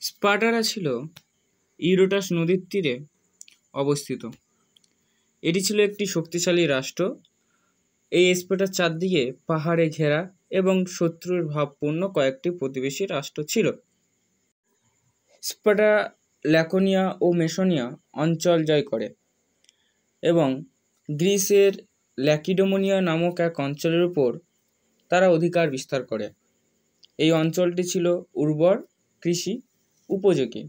স্পার্টারা ছিল ইউরোটাস নদীর তীরে অবস্থিত। এটি ছিল একটি শক্তিশালী রাষ্ট্র। এই স্পার্টার চারদিকে পাহাড়ে ঘেরা এবং শত্রুর ভাবপূর্ণ কয়েকটি প্রতিবেশী রাষ্ট্র ছিল। স্পার্টা ল্যাকোনিয়া ও মেসোনিয়া অঞ্চল জয় করে এবং গ্রিসের ল্যাকিডোমোনিয়া নামক এক অঞ্চলের উপর তারা অধিকার বিস্তার করে। এই অঞ্চলটি ছিল উর্বর, কৃষি উপযোগী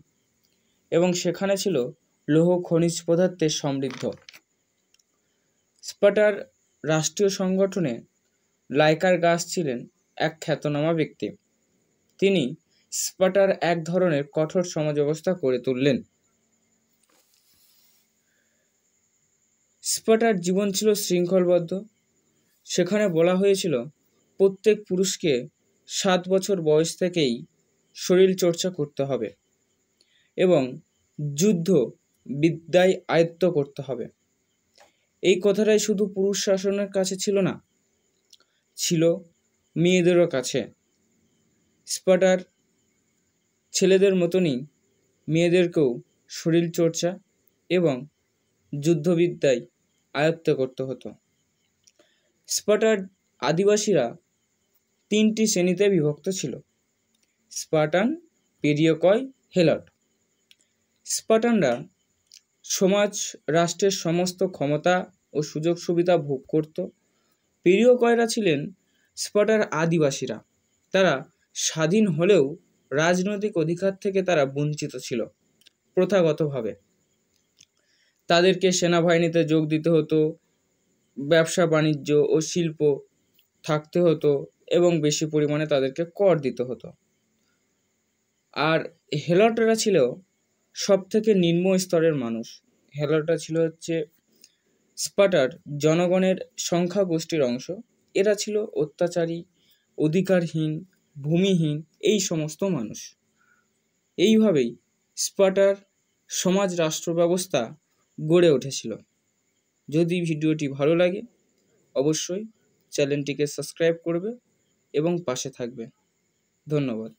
এবং সেখানে ছিল লৌহ খনিজ পদার্থের সমৃদ্ধ। স্পার্টার রাষ্ট্রীয় সংগঠনে লাইকারগাস ছিলেন এক খ্যাতনামা ব্যক্তি। তিনি স্পার্টার এক ধরনের কঠোর সমাজ ব্যবস্থা করে তুললেন। স্পার্টার জীবন ছিল শৃঙ্খলবদ্ধ। সেখানে বলা হয়েছিল প্রত্যেক পুরুষকে 7 বছর বয়স থেকেই শরীর চর্চা করতে হবে এবং যুদ্ধ বিদ্যায় আয়ত্ত করতে হবে। এই কথাটাই শুধু পুরুষ শাসনের কাছে ছিল না, ছিল মেয়েদেরও কাছে। স্পার্টার ছেলেদের মতনই মেয়েদেরকেও শরীর চর্চা এবং যুদ্ধবিদ্যায় আয়ত্ত করতে হতো। স্পার্টার আদিবাসীরা 3টি শ্রেণীতে বিভক্ত ছিল: স্পার্টান, পেরিয়কয়, হেলট। স্পার্টানরা সমাজ রাষ্ট্রের সমস্ত ক্ষমতা ও সুযোগ সুবিধা ভোগ করত। পেরিয়কয়রা ছিলেন স্পার্টার আদিবাসীরা। তারা স্বাধীন হলেও রাজনৈতিক অধিকার থেকে তারা বঞ্চিত ছিল প্রথাগতভাবে। তাদেরকে সেনাবাহিনীতে যোগ দিতে হতো, ব্যবসা বাণিজ্য ও শিল্প থাকতে হতো এবং বেশি পরিমাণে তাদেরকে কর দিতে হতো। আর হেলটরা ছিল সব থেকে নিম্ন স্তরের মানুষ। হেলটরা ছিল স্পার্টার জনগণের সংখ্যাগোষ্ঠীর অংশ। এরা ছিল অত্যাচারী, অধিকারহীন, ভূমিহীন এই সমস্ত মানুষ। এইভাবেই স্পার্টার সমাজ রাষ্ট্র ব্যবস্থা গড়ে উঠেছিল। যদি ভিডিওটি ভালো লাগে অবশ্যই চ্যানেলটিকে সাবস্ক্রাইব করবে এবং পাশে থাকবে। ধন্যবাদ।